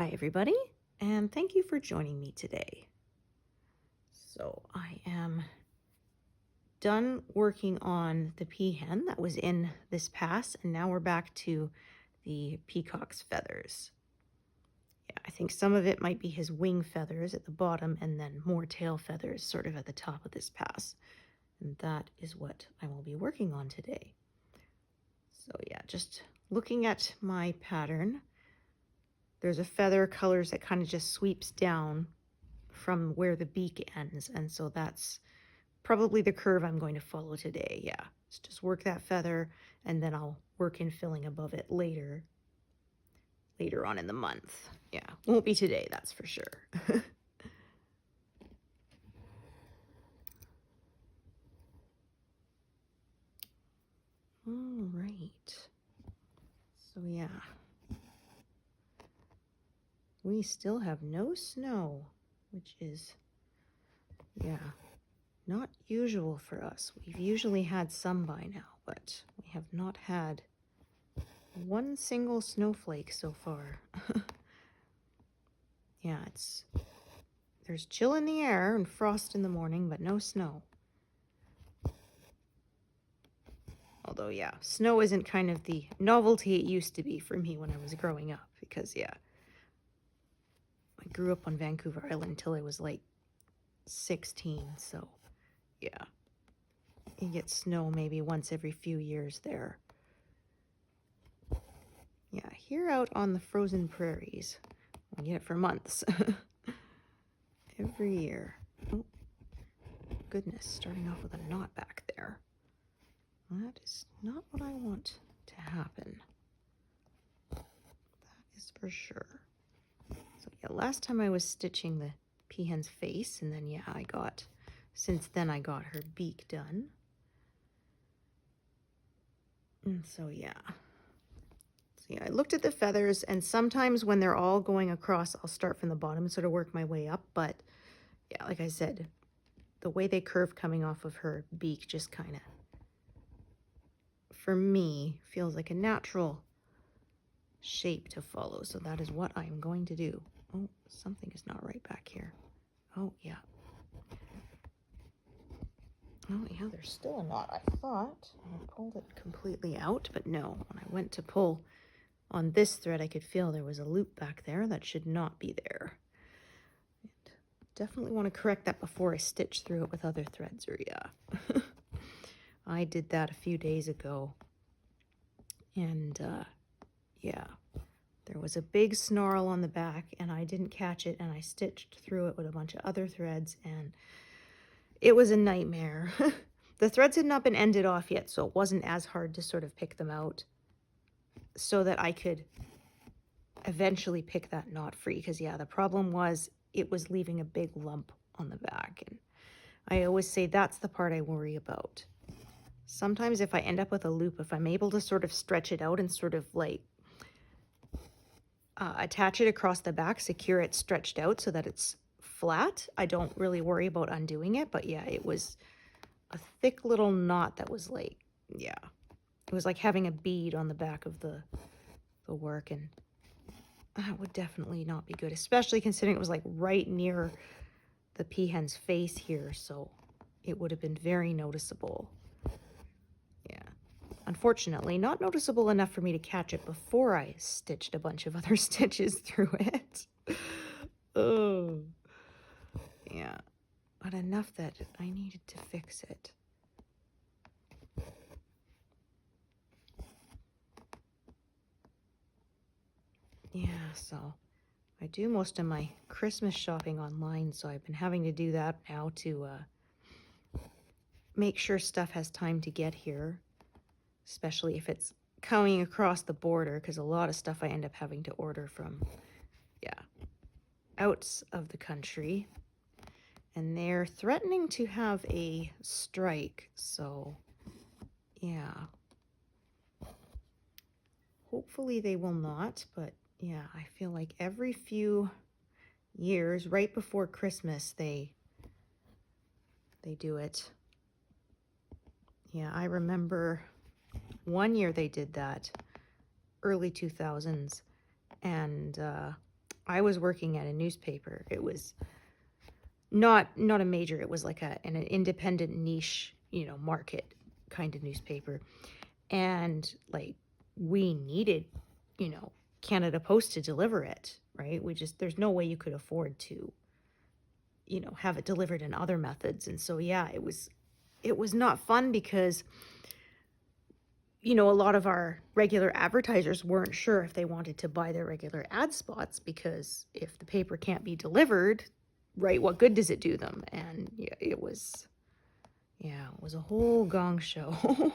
Hi everybody, and thank you for joining me today. So I am done working on the peahen that was in this pass, and now we're back to the peacock's feathers. Yeah, I think some of it might be his wing feathers at the bottom and then more tail feathers sort of at the top of this pass. And that is what I will be working on today. So yeah, just looking at my pattern, there's a feather colors that kind of just sweeps down from where the beak ends, and so that's probably the curve I'm going to follow today. Yeah, let's just work that feather, and then I'll work in filling above it later on in the month. Yeah, won't be today, that's for sure. All right, so yeah, we still have no snow, which is, yeah, not usual for us. We've usually had some by now, but we have not had one single snowflake so far. Yeah, there's chill in the air and frost in the morning, but no snow. Although, yeah, snow isn't kind of the novelty it used to be for me when I was growing up, because, yeah, I grew up on Vancouver Island until I was like 16, so, yeah, you get snow maybe once every few years there. Yeah, here out on the frozen prairies, I get it for months. Every year. Oh, goodness, starting off with a knot back there. That is not what I want to happen. That is for sure. So yeah, last time I was stitching the peahen's face, and then yeah, since then I got her beak done. And so yeah. So yeah, I looked at the feathers, and sometimes when they're all going across, I'll start from the bottom and sort of work my way up. But yeah, like I said, the way they curve coming off of her beak just kind of, for me, feels like a natural shape to follow. So that is what I'm going to do. Oh, something is not right back here. Oh, yeah. Oh, yeah, there's still a knot. I thought I pulled it completely out, but no. When I went to pull on this thread, I could feel there was a loop back there that should not be there. And definitely want to correct that before I stitch through it with other threads, or yeah. I did that a few days ago, and yeah, there was a big snarl on the back, and I didn't catch it, and I stitched through it with a bunch of other threads, and it was a nightmare. The threads had not been ended off yet, so it wasn't as hard to sort of pick them out so that I could eventually pick that knot free, because yeah, the problem was it was leaving a big lump on the back, and I always say that's the part I worry about. Sometimes if I end up with a loop, if I'm able to sort of stretch it out and sort of like attach it across the back, secure it stretched out so that it's flat, I don't really worry about undoing it. But yeah, it was a thick little knot that was like, yeah, it was like having a bead on the back of the work, and that would definitely not be good, especially considering it was like right near the peahen's face here, so it would have been very noticeable. Yeah, unfortunately not noticeable enough for me to catch it before I stitched a bunch of other stitches through it. Oh, yeah, but enough that I needed to fix it. Yeah, so I do most of my Christmas shopping online, so I've been having to do that now to make sure stuff has time to get here, especially if it's coming across the border, because a lot of stuff I end up having to order from, yeah, outs of the country. And they're threatening to have a strike, so yeah. Hopefully they will not, but yeah, I feel like every few years, right before Christmas, they do it. Yeah, I remember one year they did that, early 2000s, and I was working at a newspaper. It was not a major, it was like an independent niche, you know, market kind of newspaper. And like we needed, you know, Canada Post to deliver it, right? There's no way you could afford to, you know, have it delivered in other methods. And so yeah, it was not fun because, you know, a lot of our regular advertisers weren't sure if they wanted to buy their regular ad spots, because if the paper can't be delivered, right, what good does it do them? And yeah, it was a whole gong show.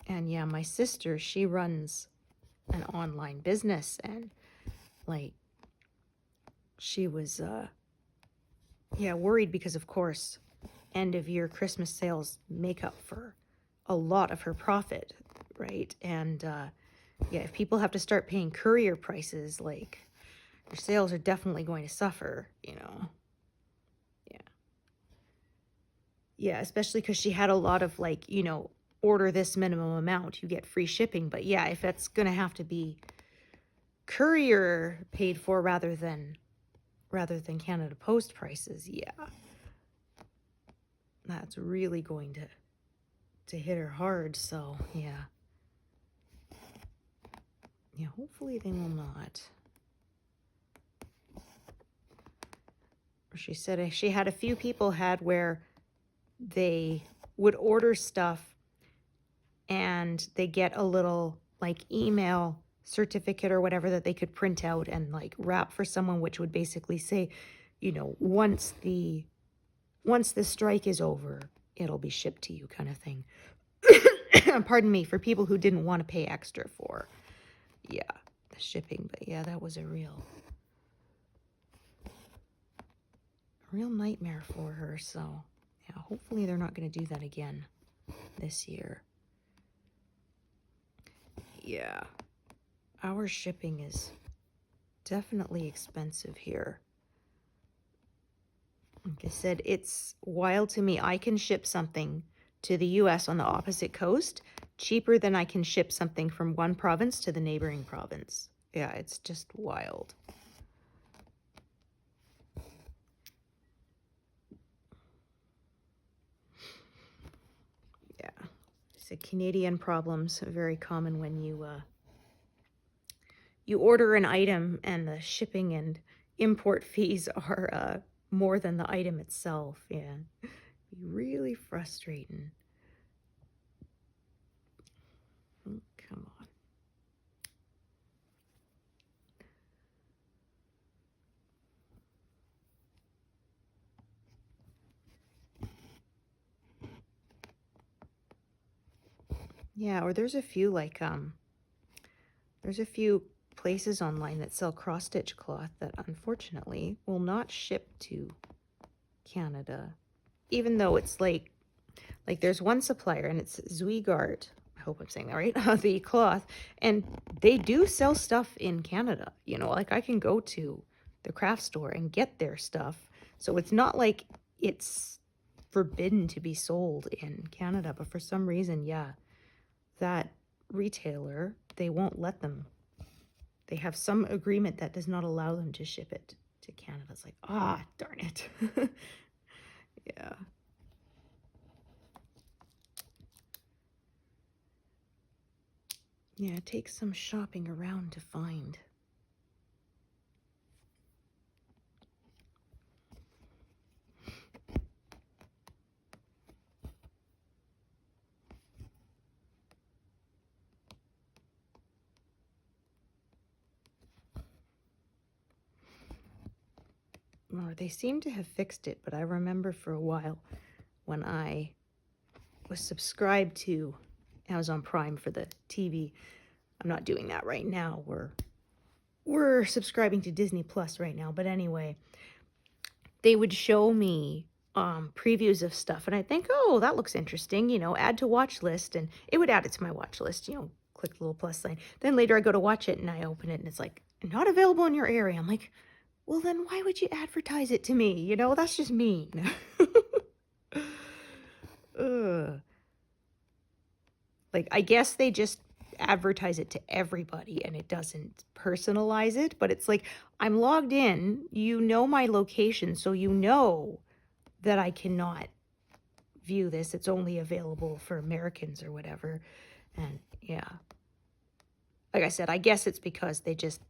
And yeah, my sister, she runs an online business, and like she was worried because of course end of year Christmas sales make up for a lot of her profit, right? And if people have to start paying courier prices, like your sales are definitely going to suffer, you know. Yeah, especially because she had a lot of like, you know, order this minimum amount, you get free shipping. But yeah, if that's gonna have to be courier paid for rather than Canada Post prices, yeah, that's really going to hit her hard. So yeah, hopefully they will not. She said she had a few people had where they would order stuff and they get a little like email certificate or whatever that they could print out and like wrap for someone, which would basically say, you know, once the strike is over, it'll be shipped to you, kind of thing. Pardon me, for people who didn't want to pay extra for the shipping. But yeah, that was a real nightmare for her. So yeah, hopefully they're not going to do that again this year. Yeah, our shipping is definitely expensive here. Like I said, it's wild to me. I can ship something to the US on the opposite coast cheaper than I can ship something from one province to the neighboring province. Yeah, it's just wild. Yeah, so Canadian problems are very common when you order an item and the shipping and import fees are more than the item itself. Yeah, be really frustrating. Oh, come on. Yeah, or there's a few like there's a few places online that sell cross-stitch cloth that unfortunately will not ship to Canada, even though it's like there's one supplier and it's Zweigart, I hope I'm saying that right, the cloth, and they do sell stuff in Canada, you know, like I can go to the craft store and get their stuff, so it's not like it's forbidden to be sold in Canada. But for some reason, yeah, that retailer, they won't let them. They have some agreement that does not allow them to ship it to Canada. It's like, darn it. Yeah. Yeah, it takes some shopping around to find. Or they seem to have fixed it, but I remember for a while when I was subscribed to Amazon Prime for the TV. I'm not doing that right now. We're subscribing to Disney Plus right now. But anyway, they would show me previews of stuff, and I think, oh, that looks interesting, you know, add to watch list, and it would add it to my watch list, you know, click the little plus sign. Then later I go to watch it and I open it and it's like, not available in your area. I'm like, well, then why would you advertise it to me? You know, that's just mean. Ugh. Like, I guess they just advertise it to everybody and it doesn't personalize it, but it's like I'm logged in, you know my location, so you know that I cannot view this. It's only available for Americans or whatever. And yeah, like I said, I guess it's because they just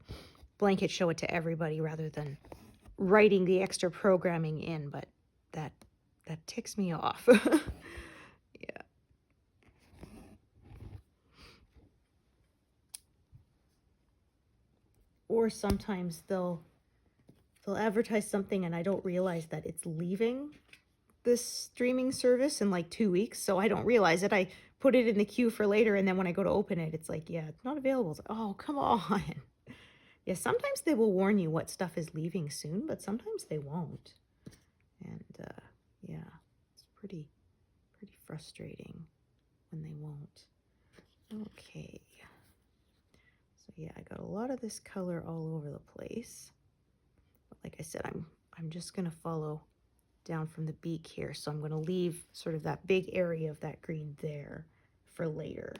blanket show it to everybody rather than writing the extra programming in, but that ticks me off. Yeah. Or sometimes they'll advertise something and I don't realize that it's leaving this streaming service in like 2 weeks, so I don't realize it. I put it in the queue for later, and then when I go to open it, it's like, yeah, it's not available. It's like, oh, come on. Yeah, sometimes they will warn you what stuff is leaving soon, but sometimes they won't. And yeah, it's pretty frustrating when they won't. Okay. So yeah, I got a lot of this color all over the place. But like I said, I'm just gonna follow down from the beak here, so I'm gonna leave sort of that big area of that green there for later.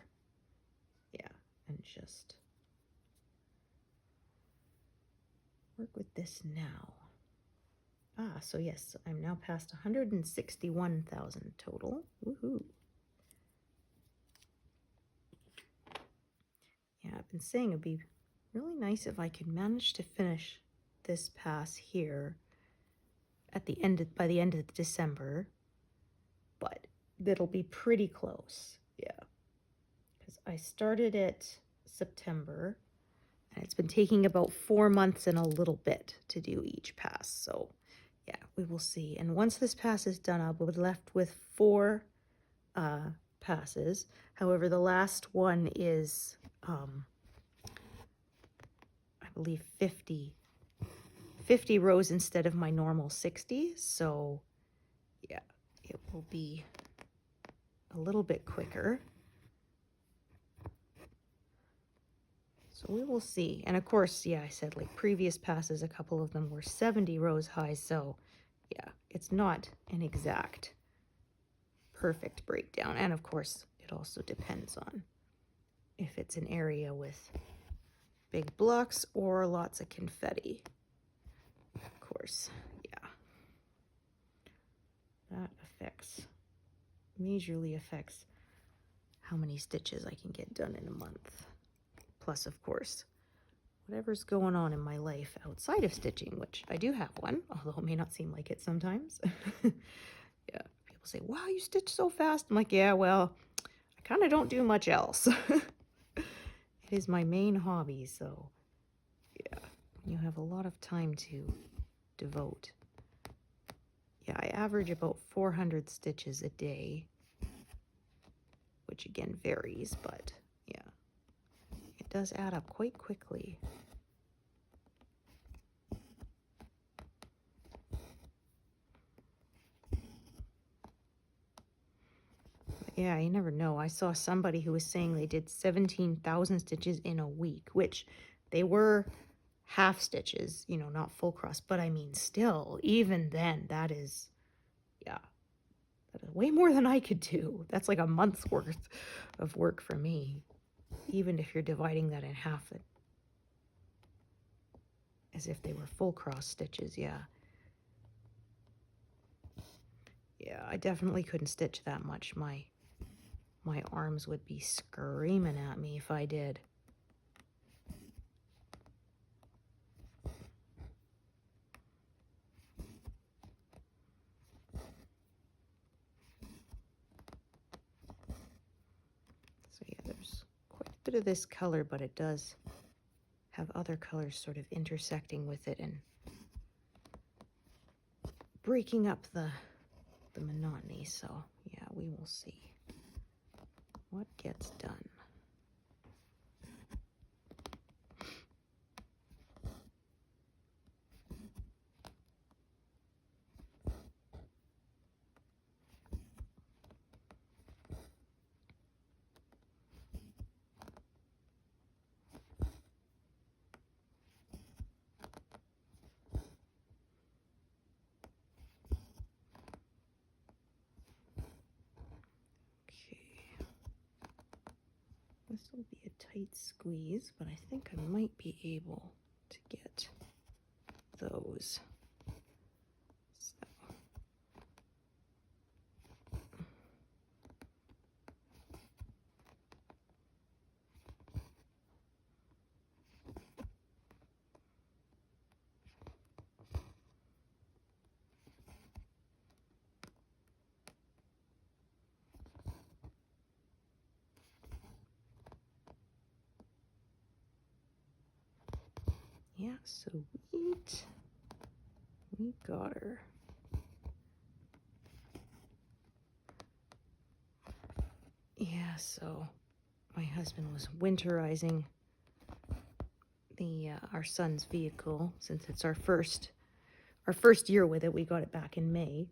Yeah, and just work with this now. Ah, so yes, I'm now past 161,000 total. Woohoo. Yeah, I've been saying it'd be really nice if I could manage to finish this pass here at the end by the end of December, but that'll be pretty close. Yeah, because I started it September, and it's been taking about 4 months and a little bit to do each pass. So yeah, we will see. And once this pass is done, I'll be left with 4 passes. However, the last one is, I believe 50 rows instead of my normal 60. So yeah, it will be a little bit quicker. So we will see. And of course, yeah, I said like previous passes, a couple of them were 70 rows high. So yeah, it's not an exact perfect breakdown. And of course, it also depends on if it's an area with big blocks or lots of confetti. Of course, yeah. That majorly affects how many stitches I can get done in a month. Plus, of course, whatever's going on in my life outside of stitching, which I do have one, although it may not seem like it sometimes. Yeah, people say, wow, you stitch so fast. I'm like, yeah, well, I kind of don't do much else. It is my main hobby, so yeah, you have a lot of time to devote. Yeah, I average about 400 stitches a day, which again varies, but yeah, it does add up quite quickly. Yeah, you never know. I saw somebody who was saying they did 17,000 stitches in a week, which they were half stitches, you know, not full cross. But I mean, still, even then, that is, yeah, that is way more than I could do. That's like a month's worth of work for me, even if you're dividing that in half, as if they were full cross stitches. Yeah. Yeah, I definitely couldn't stitch that much. My arms would be screaming at me if I did. So yeah, there's quite a bit of this color, but it does have other colors sort of intersecting with it and breaking up the monotony. So yeah, we will see what gets done. It'll be a tight squeeze, but I think I might be able to get those. So. Yeah, sweet. We got her. Yeah, so my husband was winterizing the our son's vehicle since it's our first year with it. We got it back in May,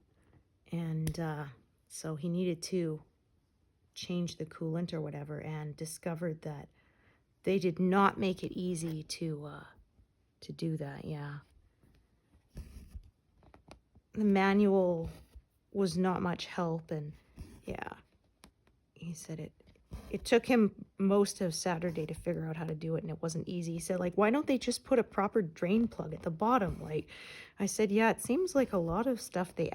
and so he needed to change the coolant or whatever, and discovered that they did not make it easy to do that. Yeah, the manual was not much help, and yeah, he said it took him most of Saturday to figure out how to do it, and it wasn't easy. He said, like, why don't they just put a proper drain plug at the bottom? Like, I said, yeah, it seems like a lot of stuff they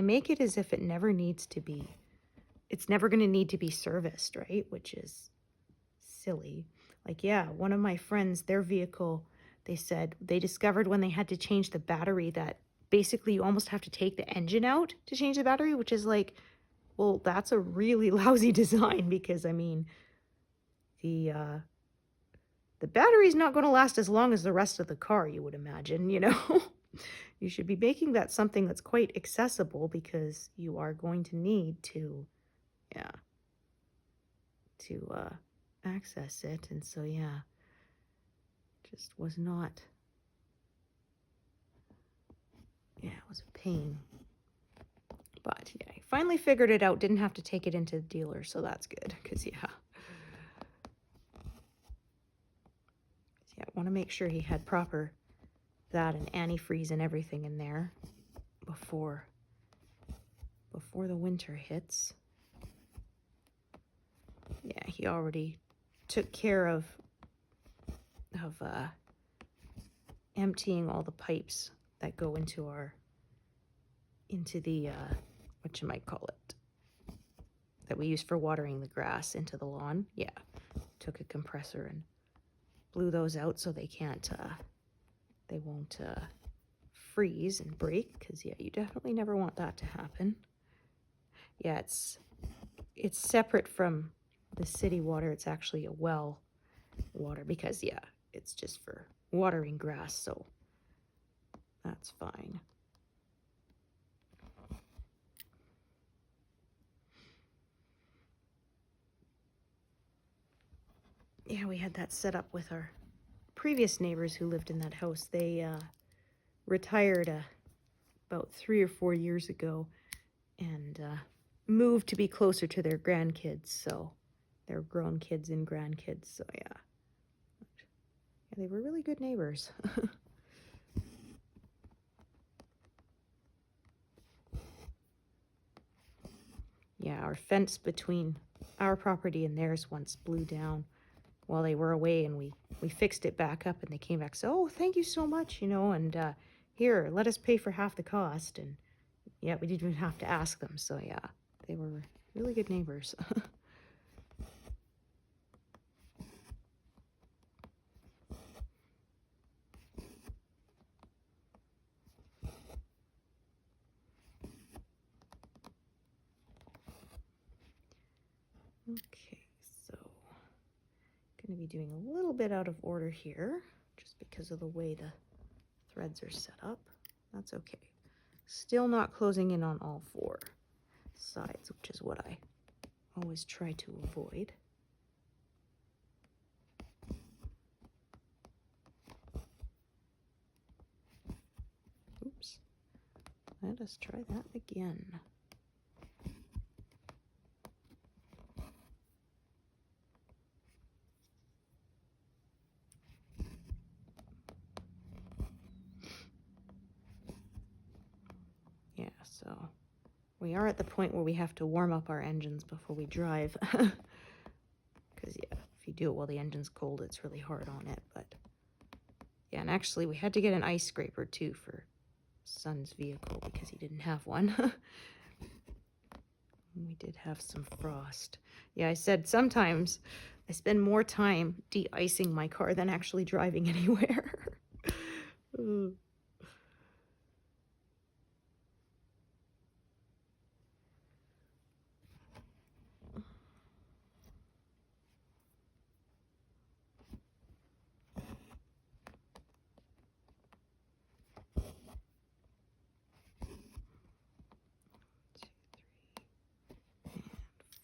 make it as if it never needs to be. It's never going to need to be serviced, right? Which is silly. Like, yeah, one of my friends, their vehicle, they said they discovered when they had to change the battery that basically you almost have to take the engine out to change the battery, which is like, well, that's a really lousy design, because I mean, the battery's not going to last as long as the rest of the car, you would imagine, you know. You should be making that something that's quite accessible, because you are going to need to, yeah, to access it. And so, yeah, just was not, yeah, it was a pain. But yeah, I finally figured it out. Didn't have to take it into the dealer, so that's good, because yeah. Yeah, I want to make sure he had proper that and antifreeze and everything in there before the winter hits. Yeah, he already took care of emptying all the pipes that go into the what you might call it, that we use for watering the grass into the lawn. Yeah, took a compressor and blew those out so they won't freeze and break, because yeah, you definitely never want that to happen. Yeah, it's separate from the city water. It's actually a well water, because yeah, it's just for watering grass, so that's fine. Yeah, we had that set up with our previous neighbors who lived in that house. They retired about 3 or 4 years ago, and moved to be closer to their grandkids, so their grown kids and grandkids. So yeah, they were really good neighbors. Yeah, our fence between our property and theirs once blew down while they were away, and we fixed it back up, and they came back, so, oh, thank you so much, you know, and here, let us pay for half the cost. And yeah, we didn't even have to ask them. So yeah, they were really good neighbors. Okay, so going to be doing a little bit out of order here, just because of the way the threads are set up. That's okay. Still not closing in on all 4 sides, which is what I always try to avoid. Oops. Let us try that again. Yeah, so we are at the point where we have to warm up our engines before we drive. Because yeah, if you do it while the engine's cold, it's really hard on it, but yeah, and actually we had to get an ice scraper too for son's vehicle because he didn't have one. We did have some frost. Yeah, I said sometimes I spend more time de-icing my car than actually driving anywhere.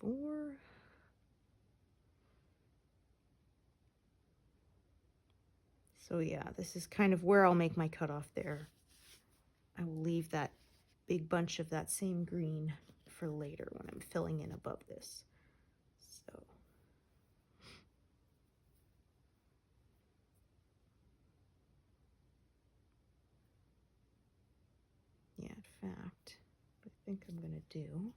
Four. So yeah, this is kind of where I'll make my cutoff there. I will leave that big bunch of that same green for later when I'm filling in above this. So yeah, in fact, what I think I'm gonna do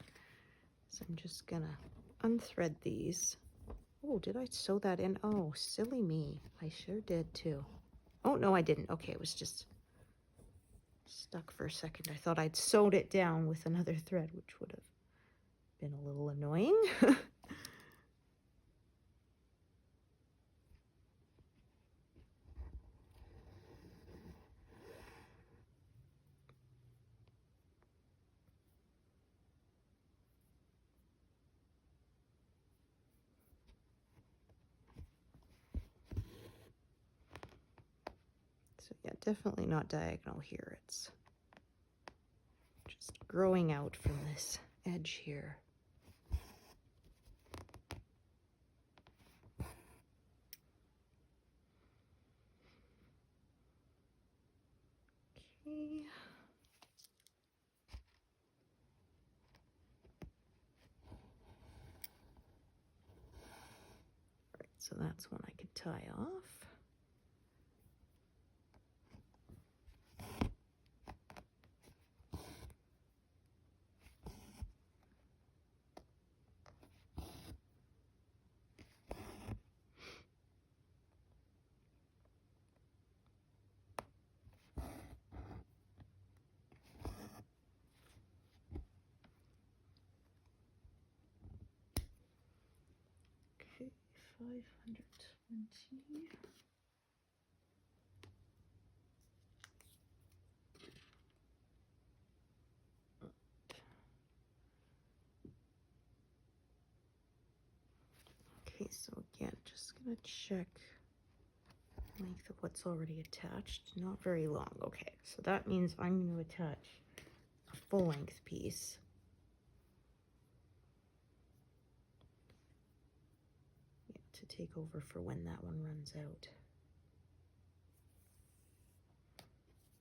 is I'm just gonna unthread these. Oh, did I sew that in? Oh, silly me. I sure did too. Oh, no, I didn't. Okay, it was just stuck for a second. I thought I'd sewed it down with another thread, which would have been a little annoying. So yeah, definitely not diagonal here. It's just growing out from this edge here. Okay. Right, so that's one I could tie off. Okay, 520. Okay, so again, just gonna check length of what's already attached. Not very long. Okay, so that means I'm going to attach a full length piece. Yeah, to take over for when that one runs out.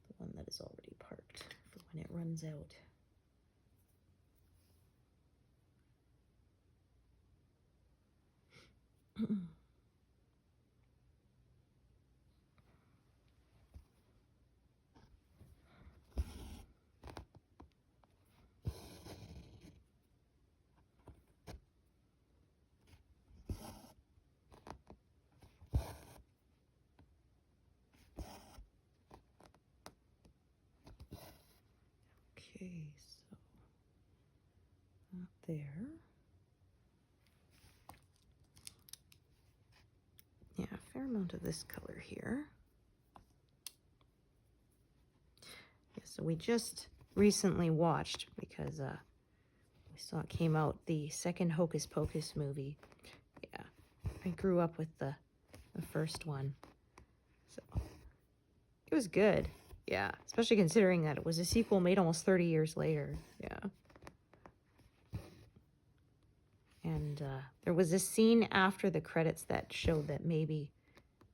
The one that is already parked for when it runs out. Okay, so not there. Yeah, a fair amount of this color here. Yeah, so we just recently watched, because we saw it came out, the second Hocus Pocus movie. Yeah, I grew up with the first one, so it was good. Yeah, especially considering that it was a sequel made almost 30 years later. Yeah. And there was a scene after the credits that showed that maybe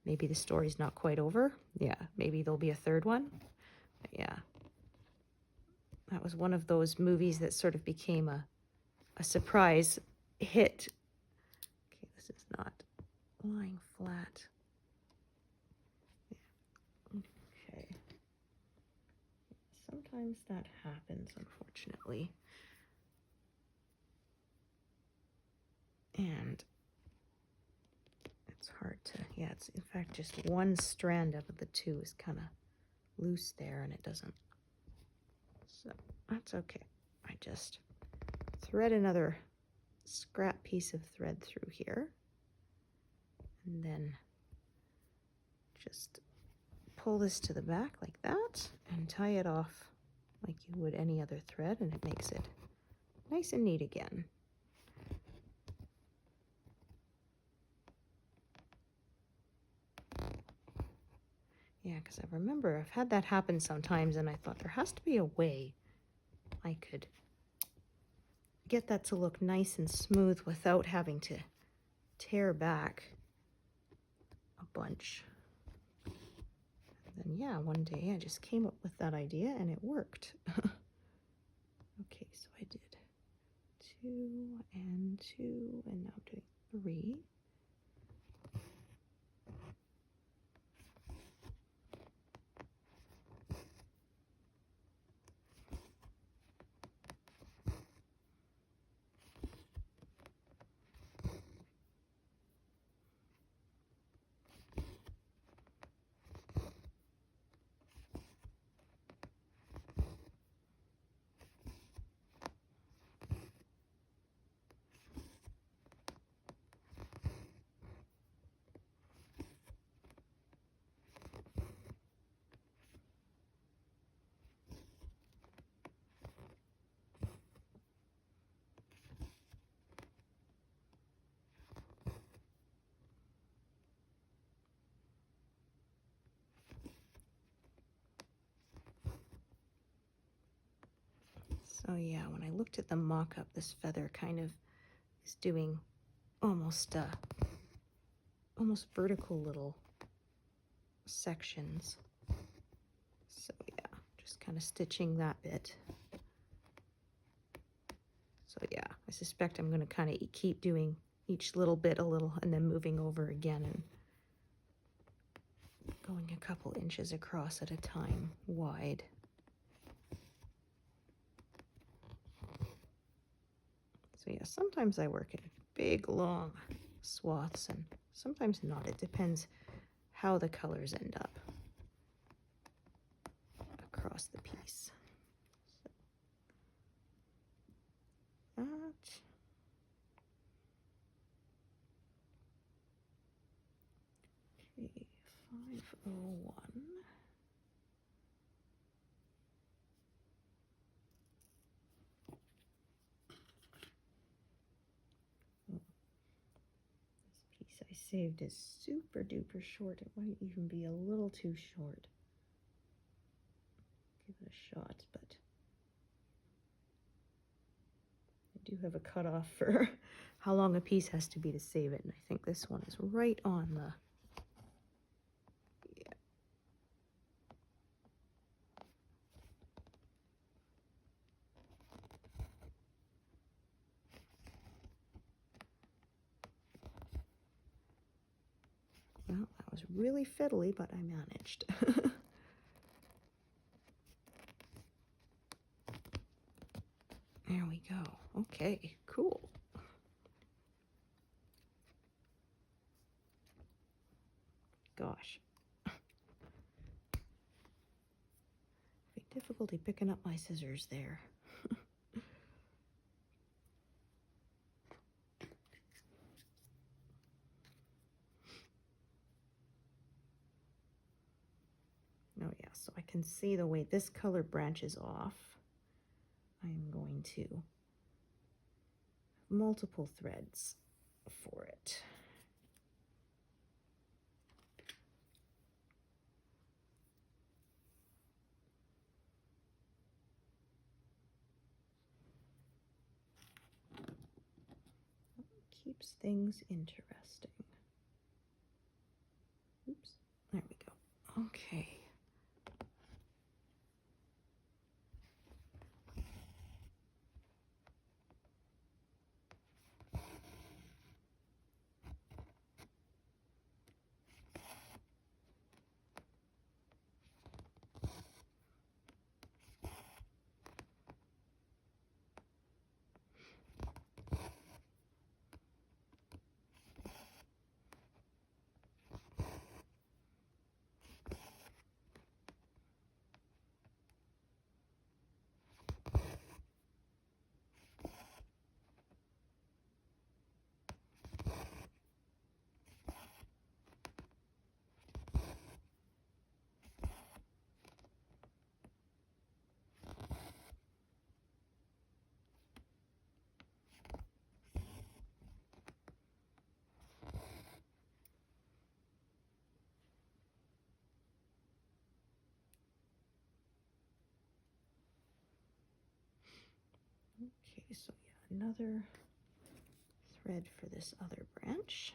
the story's not quite over. Yeah, maybe there'll be a third one. But yeah. That was one of those movies that sort of became a surprise hit. Okay, this is not lying flat. Yeah. Okay. Sometimes that happens, unfortunately. And hard to, yeah, it's in fact just one strand of the two is kind of loose there and it doesn't, so that's okay. I just thread another scrap piece of thread through here and then just pull this to the back like that and tie it off like you would any other thread, and it makes it nice and neat again. Yeah, because I remember I've had that happen sometimes and I thought there has to be a way I could get that to look nice and smooth without having to tear back a bunch. And then yeah, one day I just came up with that idea and it worked. Okay, so I did 2 and 2 and now I'm doing 3. So yeah, when I looked at the mock-up, this feather kind of is doing almost vertical little sections. So yeah, just kind of stitching that bit. So yeah, I suspect I'm going to kind of keep doing each little bit a little and then moving over again and going a couple inches across at a time wide. So yeah, sometimes I work in big long swaths and sometimes not. It depends how the colors end up across the piece. So that. Okay, 501. I saved is super duper short. It might even be a little too short. Give it a shot, but I do have a cutoff for how long a piece has to be to save it, and I think this one is right on the, yeah. Well, that was really fiddly, but I managed. There we go. Okay, cool. Gosh. Having difficulty picking up my scissors there. Oh yeah, so I can see the way this color branches off. I'm going to multiple threads for it. Keeps things interesting. Oops, there we go. Okay. Okay, so yeah, another thread for this other branch.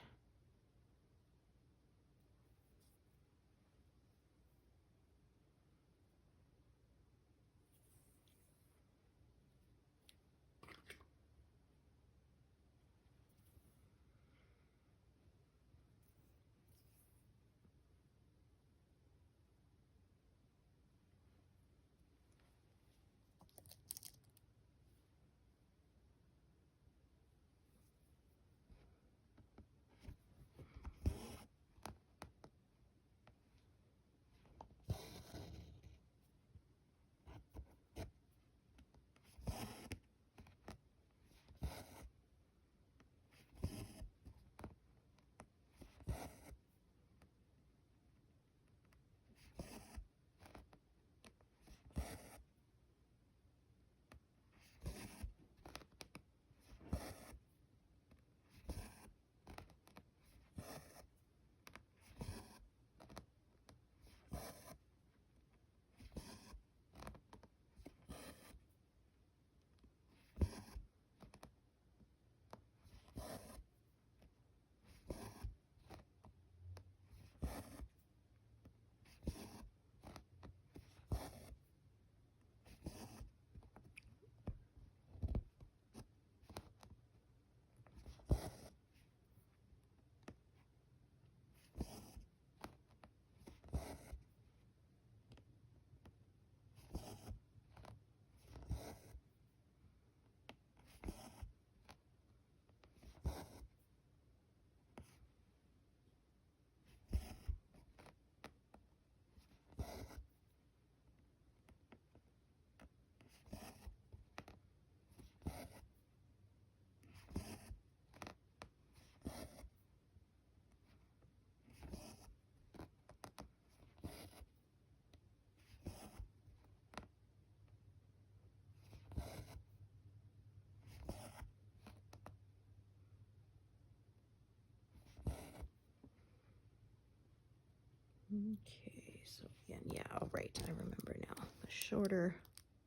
Okay, so again, yeah, all right, I remember now. The shorter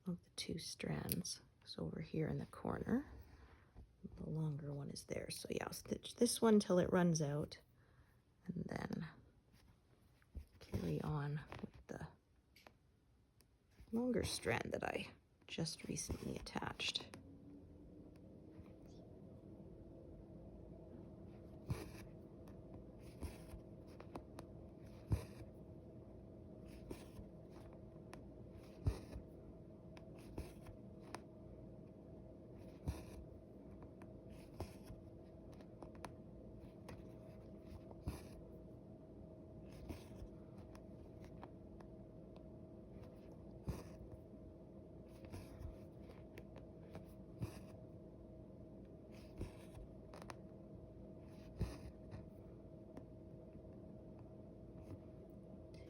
of the two strands is over here in the corner. The longer one is there. So yeah, I'll stitch this one till it runs out and then carry on with the longer strand that I just recently attached.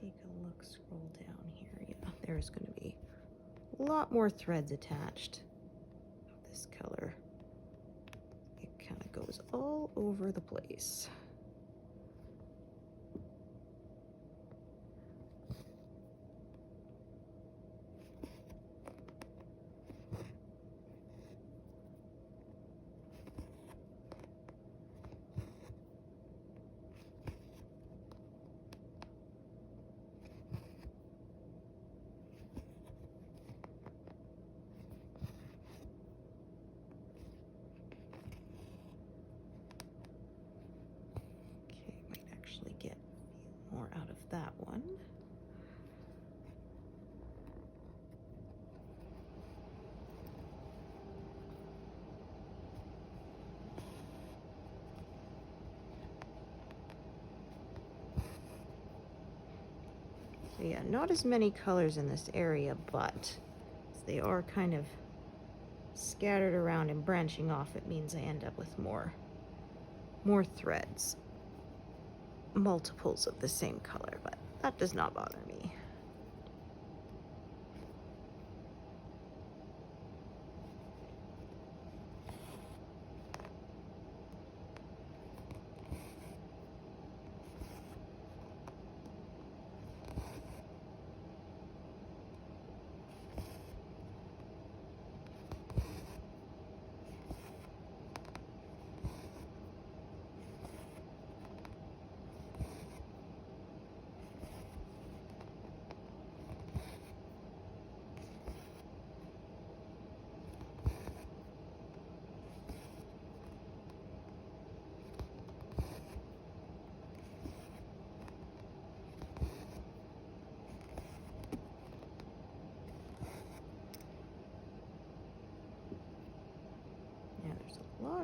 Take a look, scroll down here. Yeah, there's going to be a lot more threads attached of this color. It kind of goes all over the place. Get more out of that one. So yeah, not as many colors in this area, but they are kind of scattered around and branching off. It means I end up with more threads, multiples of the same color, but that does not bother me.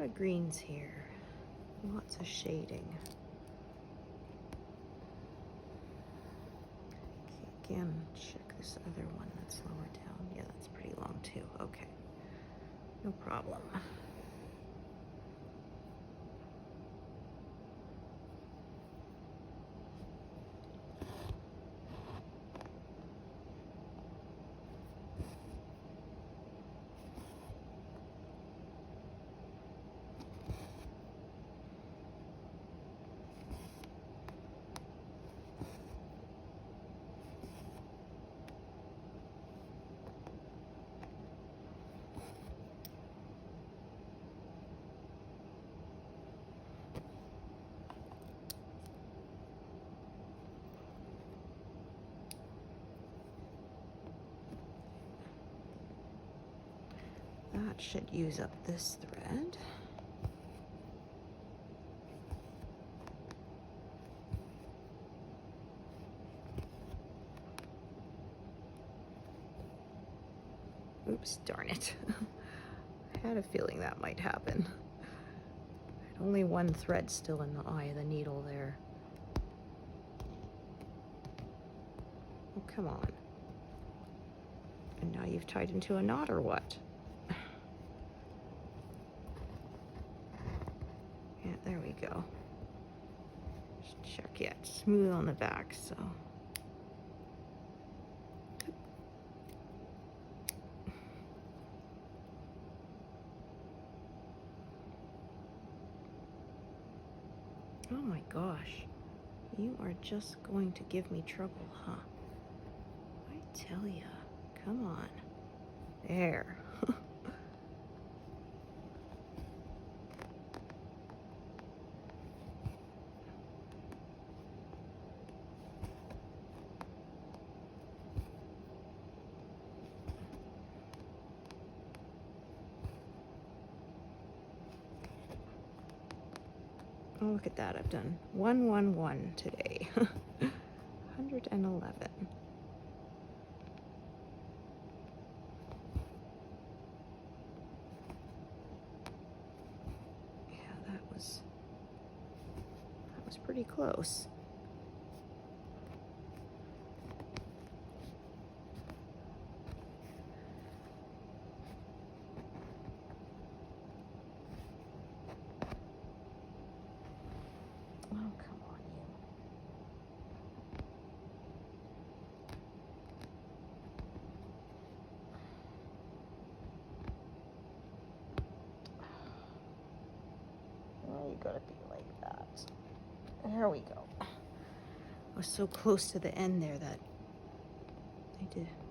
lot of greens here. Lots of shading. Okay, again, check this other one that's lower down. Yeah, that's pretty long too. Okay, no problem. That should use up this thread. Oops, darn it. I had a feeling that might happen. I had only one thread still in the eye of the needle there. Oh, come on. And now you've tied into a knot or what? Yeah, there we go. Just check, yeah, it's smooth on the back, so. Oh my gosh, you are just going to give me trouble, huh? I tell ya, come on. There. Oh, look at that, I've done 111 today. 111. Yeah, that was pretty close. Oh, come on, you. Oh, you gotta be like that. There we go. I was so close to the end there that I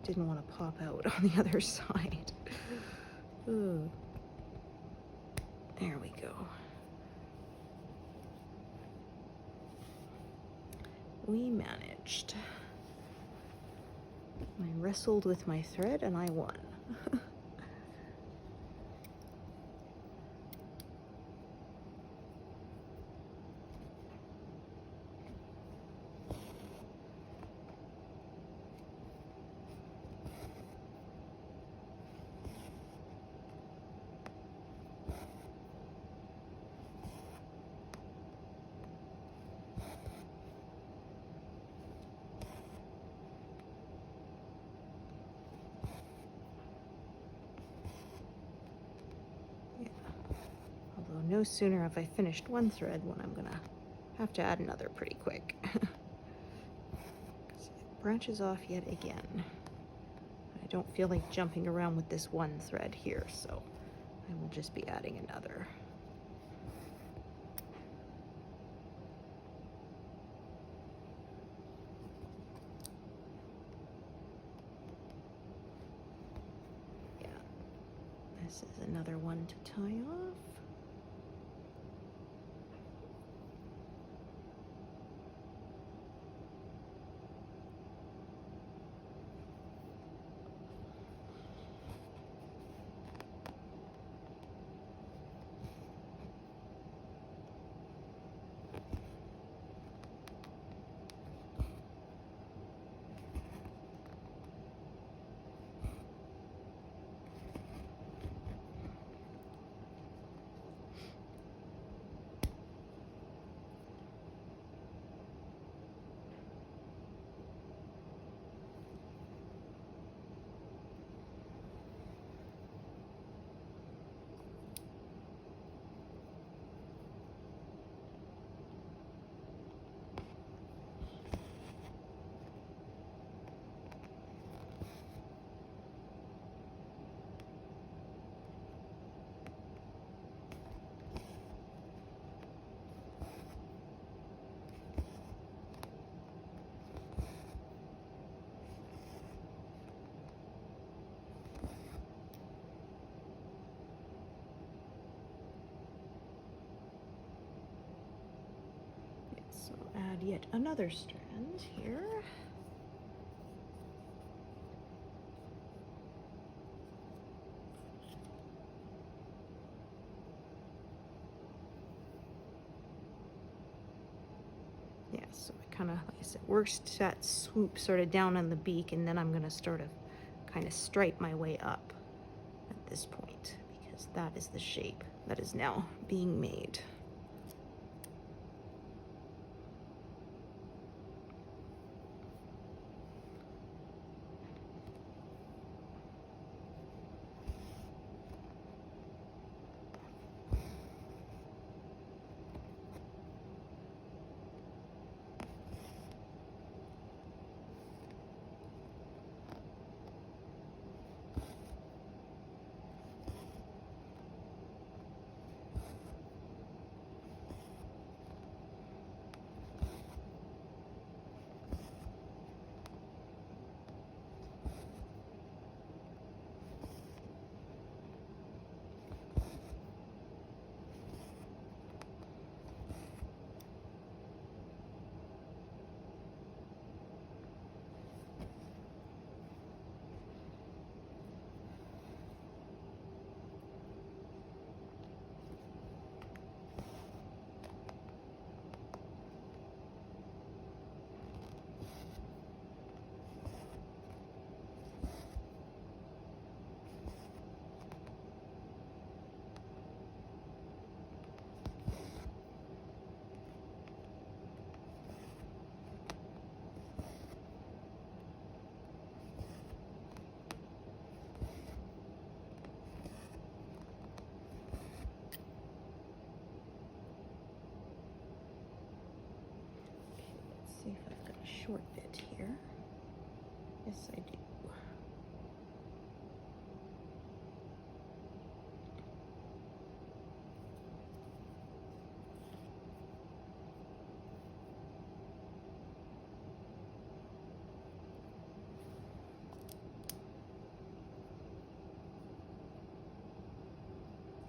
didn't want to pop out on the other side. Ooh. There we go. We managed. I wrestled with my thread and I won. No sooner have I finished one thread when I'm gonna have to add another pretty quick. 'Cause it branches off yet again. I don't feel like jumping around with this one thread here, so I will just be adding another. Yeah, this is another one to tie off. add yet another strand here. Yeah, so it kind of, like I said, works that swoop sort of down on the beak, and then I'm going to sort of kind of stripe my way up at this point, because that is the shape that is now being made. See if I've got a short bit here. Yes, I do.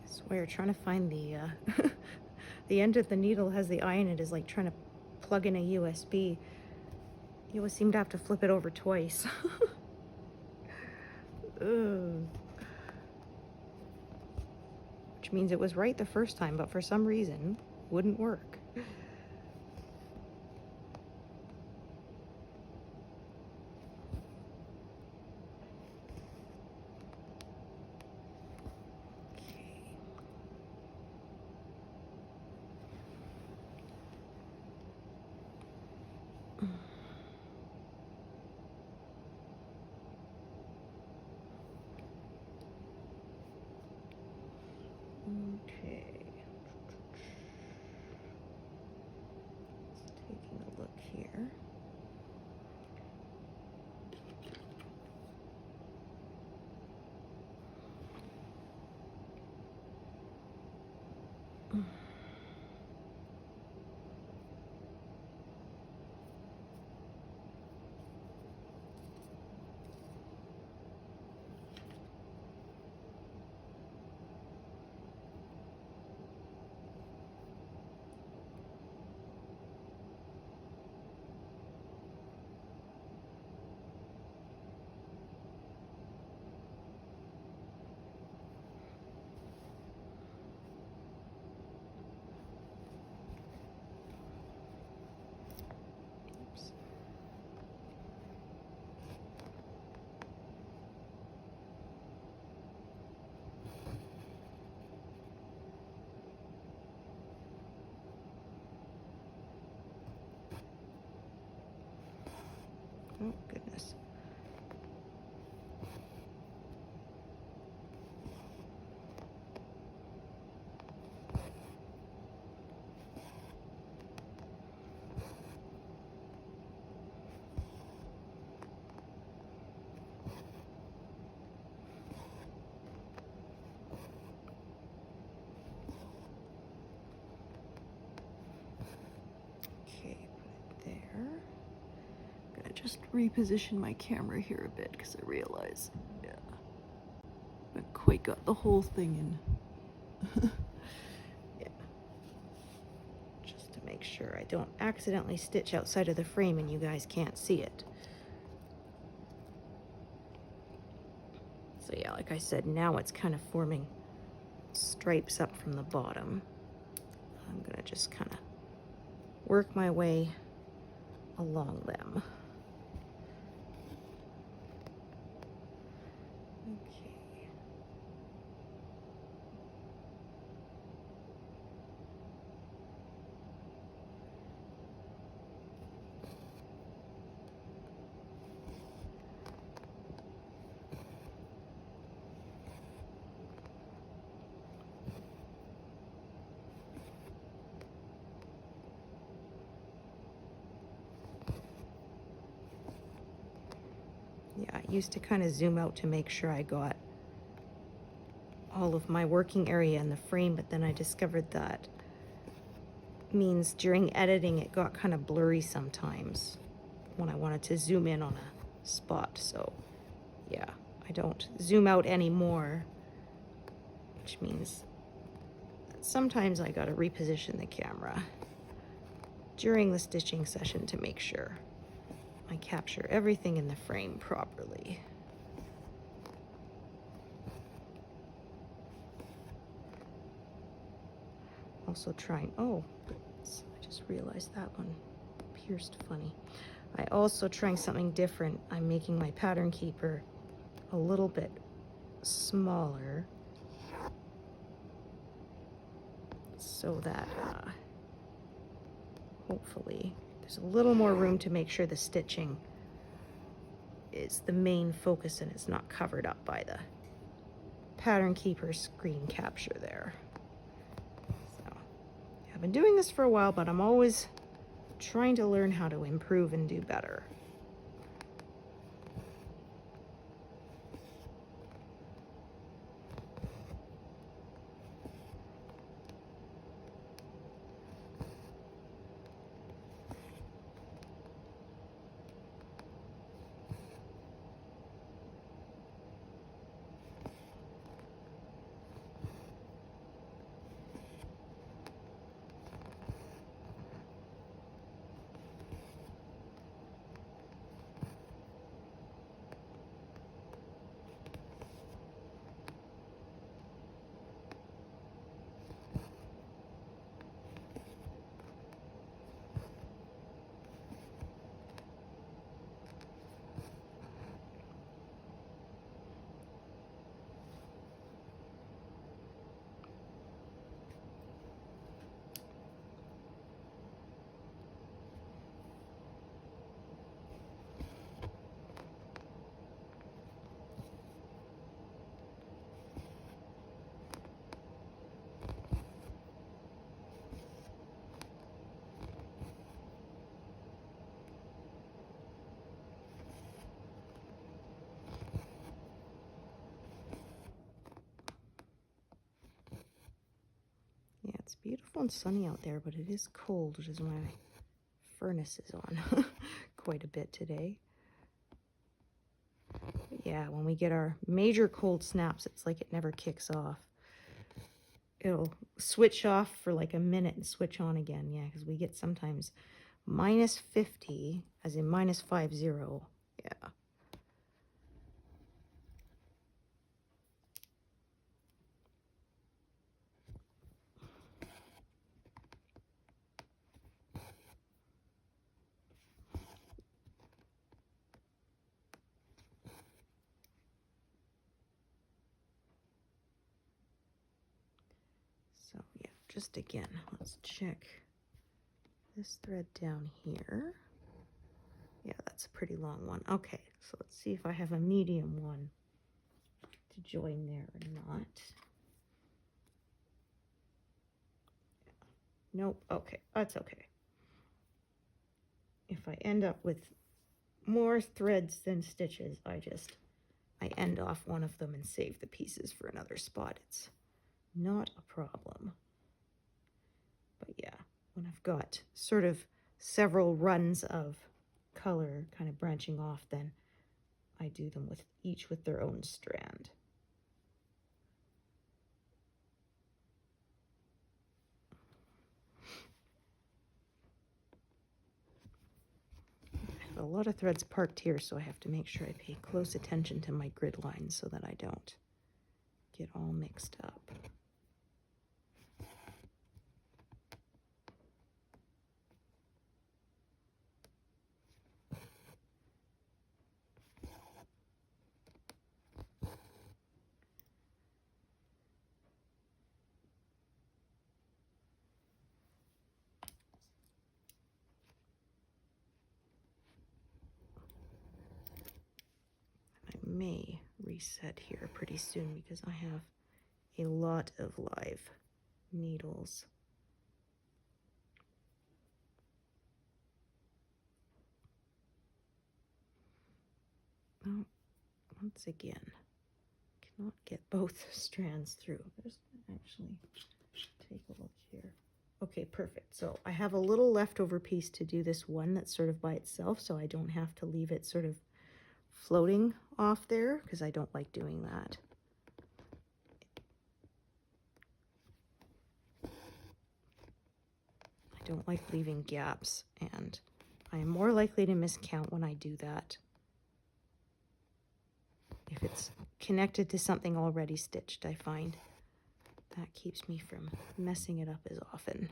I swear, trying to find the the end of the needle has the eye in it is like trying to plug in a USB. You always seem to have to flip it over twice. Ugh. Which means it was right the first time, but for some reason wouldn't work. Okay. Just taking a look here. Oh, goodness. Okay, put it there. I'm gonna just reposition my camera here a bit because I realize, yeah, I haven't quite got the whole thing in. Yeah, just to make sure I don't accidentally stitch outside of the frame and you guys can't see it. So yeah, like I said, now it's kind of forming stripes up from the bottom. I'm gonna just kind of work my way along them. Okay. Yeah, I used to kind of zoom out to make sure I got all of my working area in the frame, but then I discovered that means during editing it got kind of blurry sometimes when I wanted to zoom in on a spot. So yeah, I don't zoom out anymore, which means that sometimes I gotta reposition the camera during the stitching session to make sure I capture everything in the frame properly. Also trying, oh, I just realized that one pierced funny. I also trying something different. I'm making my pattern keeper a little bit smaller so that hopefully there's a little more room to make sure the stitching is the main focus and it's not covered up by the pattern keeper screen capture there. So I've been doing this for a while, but I'm always trying to learn how to improve and do better. Yeah, it's beautiful and sunny out there, but it is cold, which is why my furnace is on quite a bit today. But yeah, when we get our major cold snaps, it's like it never kicks off. It'll switch off for like a minute and switch on again. Yeah, because we get sometimes -50, as in -50. Yeah. So yeah, just again, let's check this thread down here. Yeah, that's a pretty long one. Okay, so let's see if I have a medium one to join there or not. Nope, okay, that's okay. If I end up with more threads than stitches, I end off one of them and save the pieces for another spot. It's not a problem. But yeah, when I've got sort of several runs of color kind of branching off, then I do them with each with their own strand. lot of threads parked here, so I have to make sure I pay close attention to my grid lines so that I don't get all mixed up. May reset here pretty soon because I have a lot of live needles. Oh, once again, cannot get both strands through. There's actually, take a look here. Okay, perfect. So I have a little leftover piece to do this one that's sort of by itself, so I don't have to leave it sort of floating off there because I don't like doing that. I don't like leaving gaps, and I am more likely to miscount when I do that if it's connected to something already stitched. I find that keeps me from messing it up as often.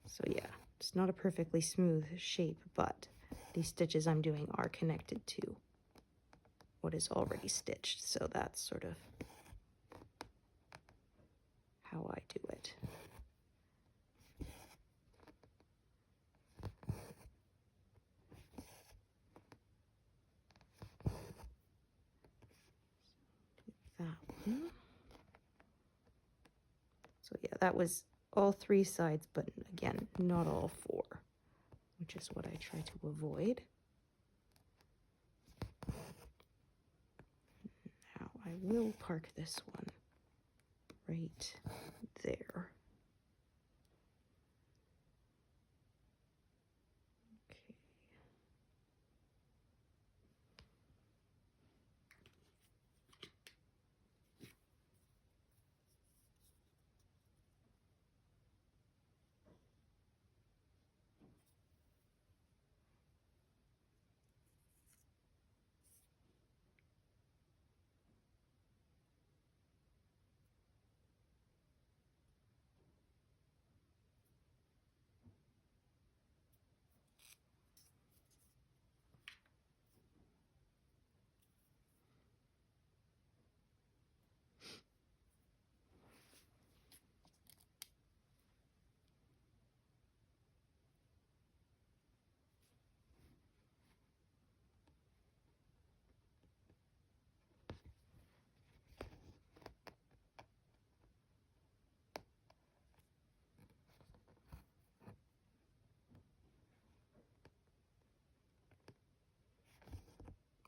So yeah, it's not a perfectly smooth shape, but these stitches I'm doing are connected to what is already stitched. So that's sort of how I do it. That one. So yeah, that was all 3 sides, but again, not all 4, which is what I try to avoid. Now I will park this one right there. Okay.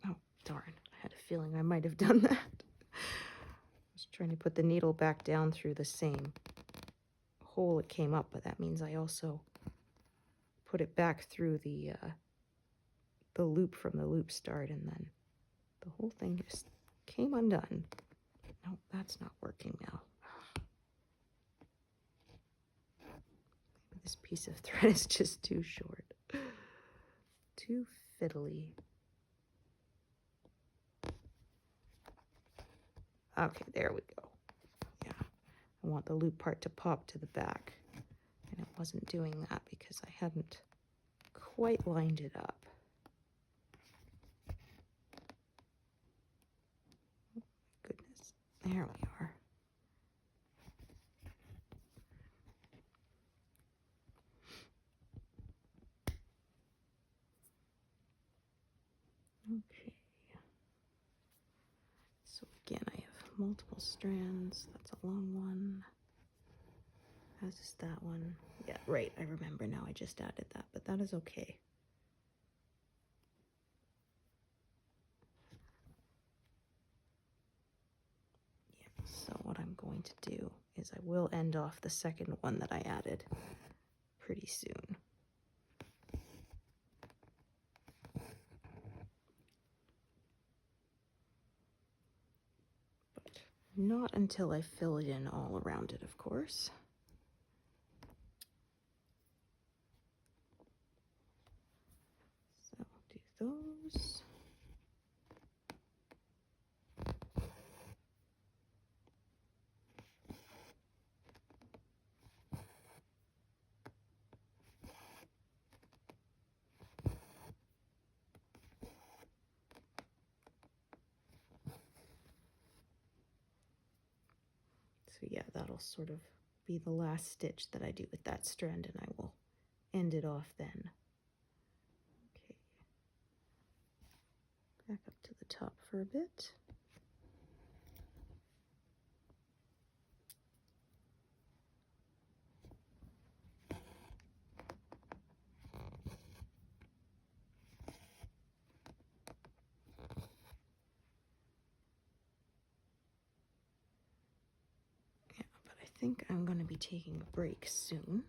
Oh, darn. I had a feeling I might have done that. I was trying to put the needle back down through the same hole it came up, but that means I also put it back through the loop from the loop start, and then the whole thing just came undone. No, that's not working now. This piece of thread is just too short. Too fiddly. Okay, there we go. Yeah, I want the loop part to pop to the back, and it wasn't doing that because I hadn't quite lined it up. Oh, goodness, there we are. Okay. So again, I have multiple strands. That's a long one. As is that one. Yeah, right. I remember now. I just added that, but that is okay. Yeah, so what I'm going to do is I will end off the second one that I added pretty soon. Not until I fill it in all around it, of course. So do those. So yeah, that'll sort of be the last stitch that I do with that strand, and I will end it off then. Okay. Back up to the top for a bit. Yeah, but I think I'm going to be taking a break soon.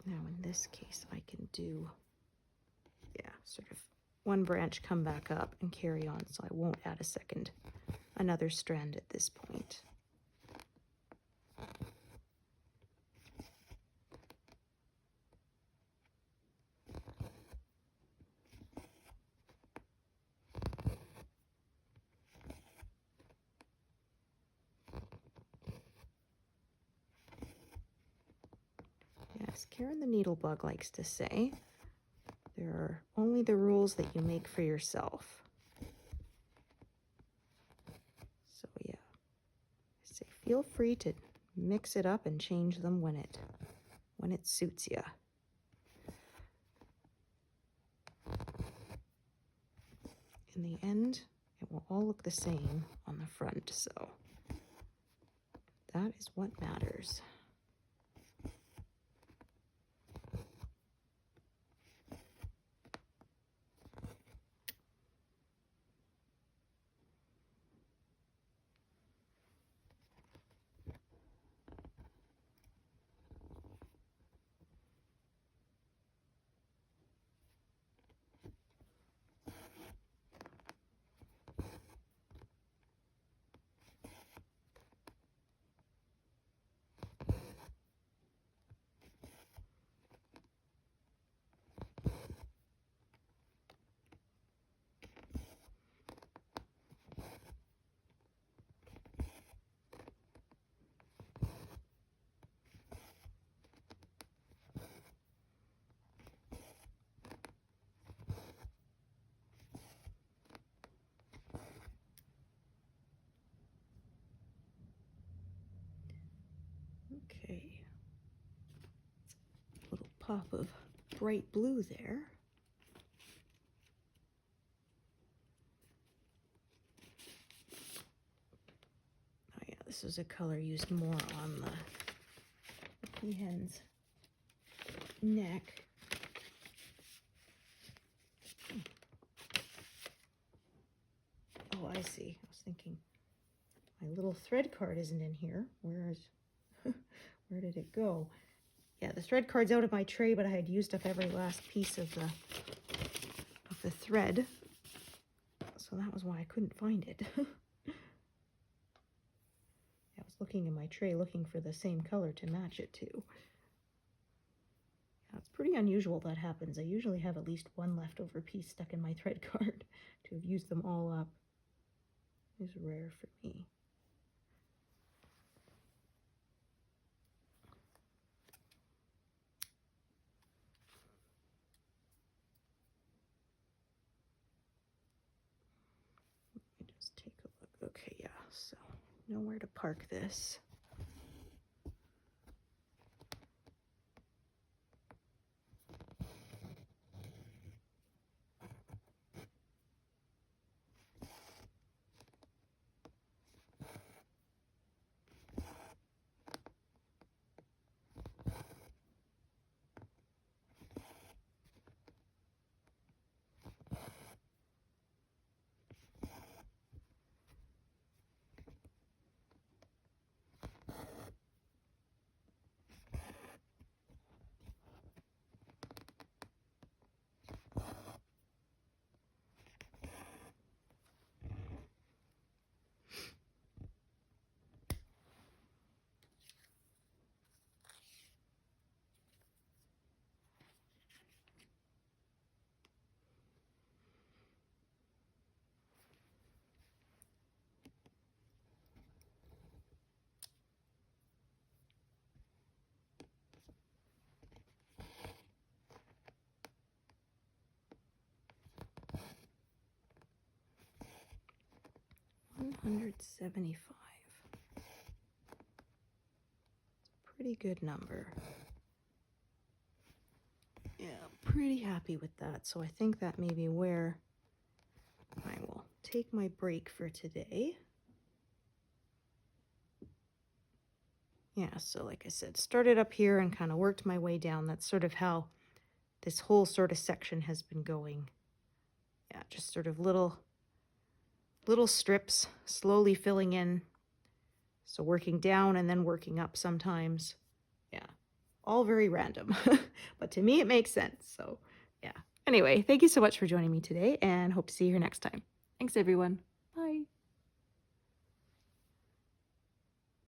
Now in this case, I can do, yeah, sort of one branch come back up and carry on, so I won't add another strand at this point. Yes, Karen the Needlebug likes to say, there are only the rules that you make for yourself. So yeah, I say feel free to mix it up and change them when it suits you. In the end, it will all look the same on the front, so that is what matters. Okay, a little pop of bright blue there. Oh yeah, this is a color used more on the peahen's neck. Oh, I see. I was thinking my little thread card isn't in here. Where did it go? Yeah, the thread card's out of my tray, but I had used up every last piece of the thread. So that was why I couldn't find it. I was looking in my tray looking for the same color to match it to. Yeah, it's pretty unusual that happens. I usually have at least one leftover piece stuck in my thread card. To have used them all up is rare for me. Let me just take a look. Okay, yeah, so know where to park this. 175. Pretty good number. Yeah, pretty happy with that. So I think that may be where I will take my break for today. Yeah, so like I said, started up here and kind of worked my way down. That's sort of how this whole sort of section has been going. Yeah, just sort of little strips, slowly filling in. So working down and then working up sometimes. Yeah, all very random, but to me it makes sense. So yeah. Anyway, thank you so much for joining me today and hope to see you here next time. Thanks, everyone.